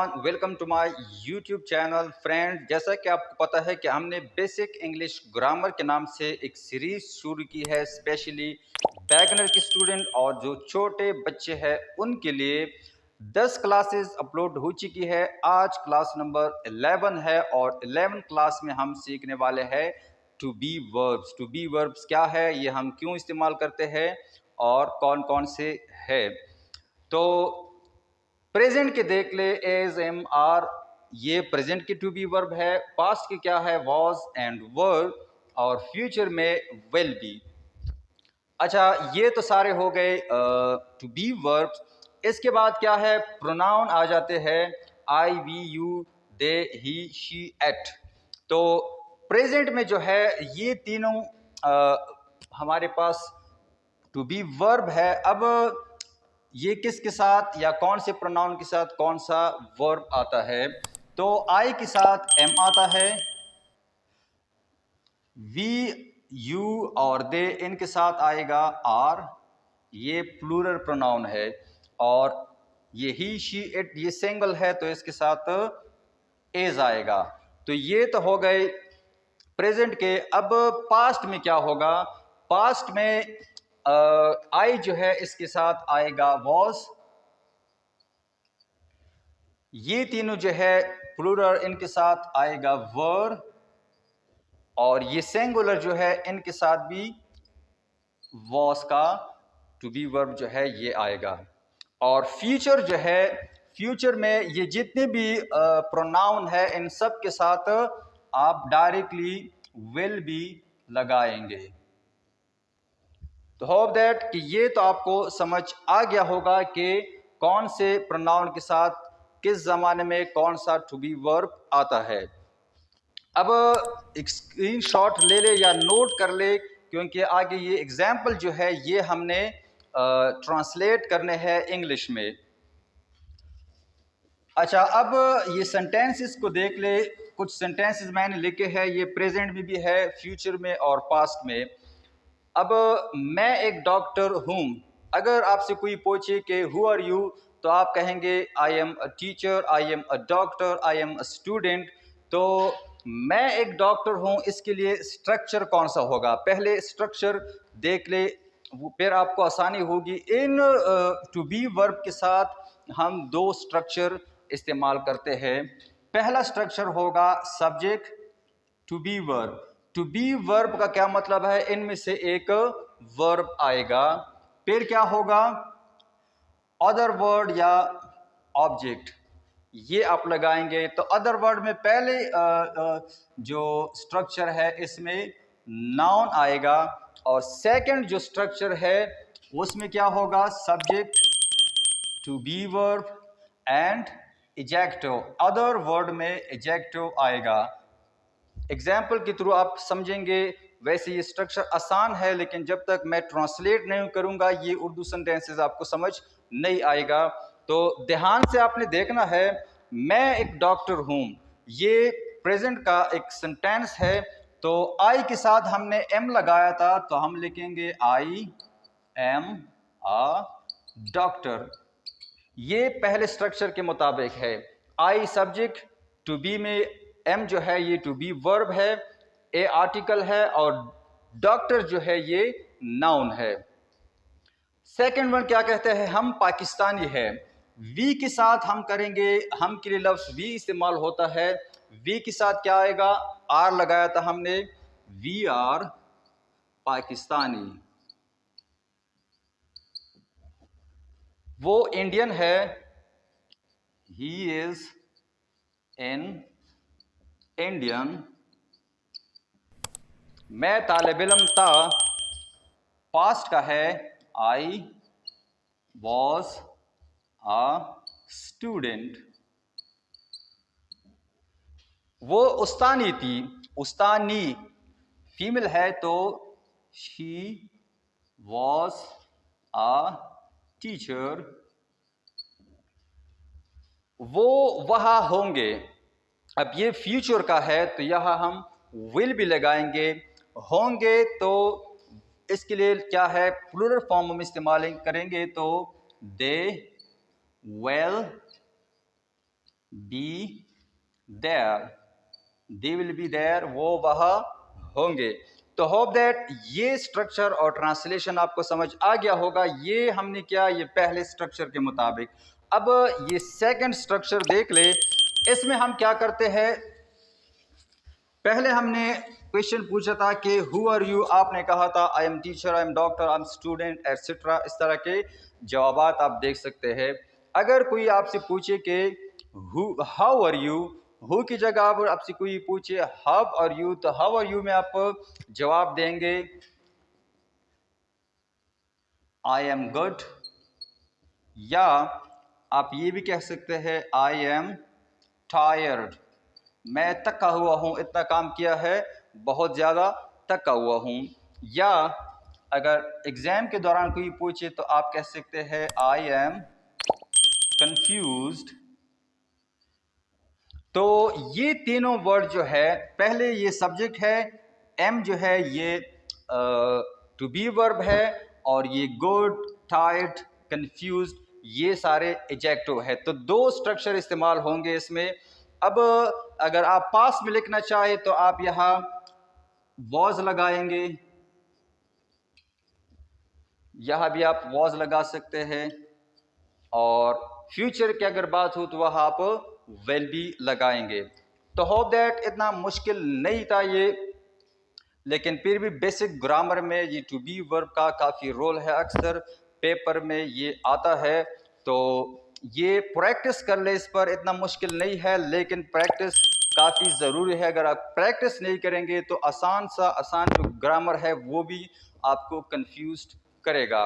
Everyone, welcome to my YouTube channel. Friend, जैसा कि आपको पता है कि हमने बेसिक इंग्लिश ग्रामर के नाम से एक सीरीज शुरू की है, स्पेशली बैगनर के स्टूडेंट और जो छोटे बच्चे हैं उनके लिए 10 क्लासेस अपलोड हो चुकी है। आज क्लास नंबर 11 है और 11 क्लास में हम सीखने वाले हैं to be verbs. To be verbs क्या है, ये हम क्यों इस्तेमाल करते हैं और कौन कौन से है। तो प्रेजेंट के देख ले, एज, एम, आर, ये प्रेजेंट की टू बी वर्ब है। पास्ट की क्या है, वॉज एंड वर, और फ्यूचर में विल बी। अच्छा, ये तो सारे हो गए टू बी वर्ब्स। इसके बाद क्या है, प्रोनाउन आ जाते हैं। I, we, you, they, he, she, it. तो प्रेजेंट में जो है ये तीनों हमारे पास टू बी वर्ब है। अब ये किसके साथ या कौन से प्रोनाउन के साथ कौन सा वर्ब आता है, तो आई के साथ एम आता है, वी, यू और दे इनके साथ आएगा आर, ये प्लूरल प्रोनाउन है। और ये ही, शी, इट ये सिंगल है तो इसके साथ एज आएगा। तो ये तो हो गए प्रेजेंट के। अब पास्ट में क्या होगा, पास्ट में आई जो है इसके साथ आएगा वॉज, ये तीनों जो है प्लूरल इनके साथ आएगा वर, और ये सिंगुलर जो है इनके साथ भी वॉज का टू बी वर्ब जो है ये आएगा। और फ्यूचर जो है, फ्यूचर में ये जितने भी प्रोनाउन है इन सब के साथ आप डायरेक्टली विल बी लगाएंगे। तो होप दैट कि ये तो आपको समझ आ गया होगा कि कौन से प्रोनाउन के साथ किस ज़माने में कौन सा टू बी वर्ब आता है। अब एक स्क्रीनशॉट ले ले या नोट कर ले, क्योंकि आगे ये एग्जाम्पल जो है ये हमने ट्रांसलेट करने हैं इंग्लिश में। अच्छा, अब ये सेंटेंसेस को देख ले। कुछ सेंटेंसेस मैंने लिखे हैं, ये प्रेजेंट में भी है, फ्यूचर में और पास्ट में। अब मैं एक डॉक्टर हूँ। अगर आपसे कोई पूछे कि हु आर यू, तो आप कहेंगे I am a teacher, I am a doctor, I am a student. तो मैं एक डॉक्टर हूँ, इसके लिए स्ट्रक्चर कौन सा होगा, पहले स्ट्रक्चर देख ले, फिर आपको आसानी होगी। इन टू बी वर्ब के साथ हम दो स्ट्रक्चर इस्तेमाल करते हैं। पहला स्ट्रक्चर होगा subject to be verb. To be verb का क्या मतलब है, इनमें से एक वर्ब आएगा, फिर क्या होगा अदर वर्ड या ऑब्जेक्ट, ये आप लगाएंगे। तो अदर वर्ड में पहले जो स्ट्रक्चर है इसमें नाउन आएगा, और सेकंड जो स्ट्रक्चर है उसमें क्या होगा, subject to be verb and adjective. Other word में एडजेक्टिव आएगा। एग्जाम्पल के थ्रू आप समझेंगे। वैसे ये स्ट्रक्चर आसान है, लेकिन जब तक मैं ट्रांसलेट नहीं करूंगा ये उर्दू सेंटेंसेस आपको समझ नहीं आएगा। तो ध्यान से आपने देखना है। मैं एक डॉक्टर हूं, ये प्रेजेंट का एक सेंटेंस है। तो आई के साथ हमने एम लगाया था, तो हम लिखेंगे आई एम अ डॉक्टर। ये पहले स्ट्रक्चर के मुताबिक है। आई सब्जेक्ट, टू बी में एम जो है ये टू बी वर्ब है, ए आर्टिकल है, और डॉक्टर जो है ये नाउन है। सेकंड वन क्या कहते हैं, हम पाकिस्तानी है। वी के साथ हम करेंगे, हम के लिए लफ्ज वी इस्तेमाल होता है। वी के साथ क्या आएगा, आर लगाया था हमने, वी आर पाकिस्तानी। वो इंडियन है, ही इज एन इंडियन। मैं तालिब इल्म था, पास्ट का है, आई वॉज अ स्टूडेंट। वो उस्तानी थी, उस्तानी फीमेल है तो शी वॉज अ टीचर। वो वहाँ होंगे। अब ये फ्यूचर का है तो यहाँ हम विल भी लगाएंगे। होंगे तो इसके लिए क्या है, प्लूरल फॉर्म हम इस्तेमाल करेंगे, तो they will be there, they will be there, वो वहाँ होंगे। तो होप दैट ये स्ट्रक्चर और ट्रांसलेशन आपको समझ आ गया होगा। ये हमने किया ये पहले स्ट्रक्चर के मुताबिक। अब ये सेकंड स्ट्रक्चर देख ले। इसमें हम क्या करते हैं, पहले हमने क्वेश्चन पूछा था कि हु आर यू, आपने कहा था I am teacher, I am doctor, I am student etcetera. इस तरह के जवाबात आप देख सकते हैं। अगर कोई आपसे पूछे कि हाउ आर यू, हु की जगह आप आपसे कोई पूछे हाउ आर यू, तो हाउ आर यू में आप जवाब देंगे आई एम गुड, या आप ये भी कह सकते हैं आई एम टायर्ड, मैं थका हुआ हूँ, इतना काम किया है, बहुत ज़्यादा थका हुआ हूँ। या अगर एग्ज़ाम के दौरान कोई पूछे तो आप कह सकते हैं आई एम कंफ्यूज्ड। तो ये तीनों वर्ड जो है, पहले ये सब्जेक्ट है, एम जो है ये टू बी वर्ब है, और ये गुड, टायर्ड, कंफ्यूज्ड ये सारे एडजेक्टिव है। तो दो स्ट्रक्चर इस्तेमाल होंगे इसमें। अब अगर आप पास में लिखना चाहे तो आप यहाँ वॉज लगाएंगे, यहाँ भी आप वॉज लगा सकते हैं, और फ्यूचर की अगर बात हो तो वहाँ आप विल बी लगाएंगे। तो होप दैट इतना मुश्किल नहीं था ये, लेकिन फिर भी बेसिक ग्रामर में ये टू बी वर्ब का काफ़ी रोल है, अक्सर पेपर में ये आता है। तो ये प्रैक्टिस कर ले, इस पर इतना मुश्किल नहीं है, लेकिन प्रैक्टिस काफ़ी ज़रूरी है। अगर आप प्रैक्टिस नहीं करेंगे तो आसान जो ग्रामर है वो भी आपको कंफ्यूज करेगा।